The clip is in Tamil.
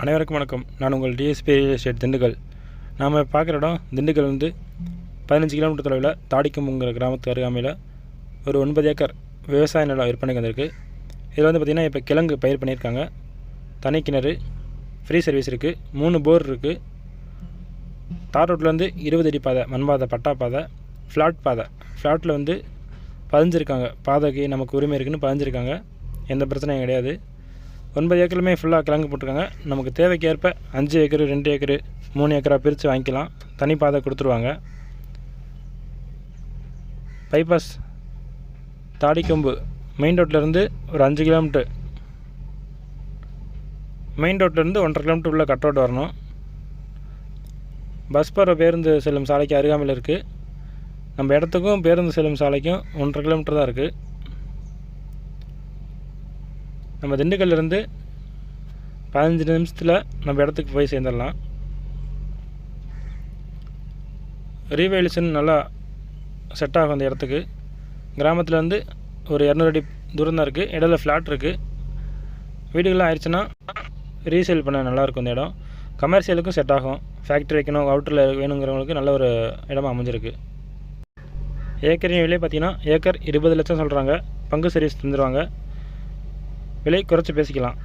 அனைவருக்கும் வணக்கம். நான் உங்கள் டிஎஸ்பி ரியல் எஸ்டேட் திண்டுக்கல். நாம் பார்க்குற இடம் திண்டுக்கல் 15 கிலோமீட்டர் தொலைவில் தாடிக்கம்புங்கிற கிராமத்துக்கு அருகாமையில் ஒரு 9 ஏக்கர் விவசாய நிலம் விற்பனைக்கு வந்திருக்கு. இதில் பார்த்திங்கன்னா இப்போ கிழங்கு பயிர் பண்ணியிருக்காங்க. தனி கிணறு, ஃப்ரீ சர்வீஸ் இருக்குது, 3 போர் இருக்குது. தார் ரோட்லேருந்து 20 அடி பாதை, மண் பாதை, பட்டா பாதை, ஃப்ளாட் பாதை. ஃப்ளாட்டில் பதிஞ்சிருக்காங்க. பாதைக்கு நமக்கு உரிமை இருக்குதுன்னு பதிஞ்சிருக்காங்க. எந்த பிரச்சனையும் கிடையாது. 9 ஏக்கருமே ஃபுல்லாக கிழங்கு போட்டிருக்காங்க. நமக்கு தேவைக்கு ஏற்ப 5 ஏக்கரு, 2 ஏக்கரு, 3 ஏக்கரா பிரித்து வாங்கிக்கலாம். தனி பாதை கொடுத்துருவாங்க. பைபாஸ் தாடிக்கொம்பு மெயின் ரோட்லேருந்து ஒரு 5 கிலோமீட்டர், மெயின் ரோட்லேருந்து 1.5 கிலோமீட்டர் உள்ள கட் ரோடு வரணும். பஸ் போகிற பேருந்து செல்லும் சாலைக்கு அருகாமையில் இருக்குது. நம்ம இடத்துக்கும் பேருந்து செல்லும் சாலைக்கும் 1.5 கிலோமீட்டர் தான் இருக்குது. நம்ம திண்டுக்கல்லிருந்து 15 நிமிஷத்தில் நம்ம இடத்துக்கு போய் சேர்ந்துடலாம். ரீவேல்யூஷன் நல்லா செட் ஆகும் அந்த இடத்துக்கு. கிராமத்துலேருந்து ஒரு 200 அடி தூரம் தான் இருக்குது. இடையில ஃப்ளாட் இருக்குது. வீடுகள்லாம் ஆயிடுச்சுன்னா ரீசேல் பண்ண நல்லாயிருக்கும் இந்த இடம். கமர்ஷியலுக்கும் செட் ஆகும். ஃபேக்ட்ரி வைக்கணும், அவுட்டரில் வேணுங்கிறவங்களுக்கு நல்ல ஒரு இடமா அமைஞ்சிருக்கு. ஏக்கரின் விலை பார்த்திங்கன்னா ஏக்கர் 20 லட்சம் சொல்கிறாங்க. பங்கு சர்வீஸ் தந்துடுவாங்க. விலை குறைச்சி பேசிக்கலாம்.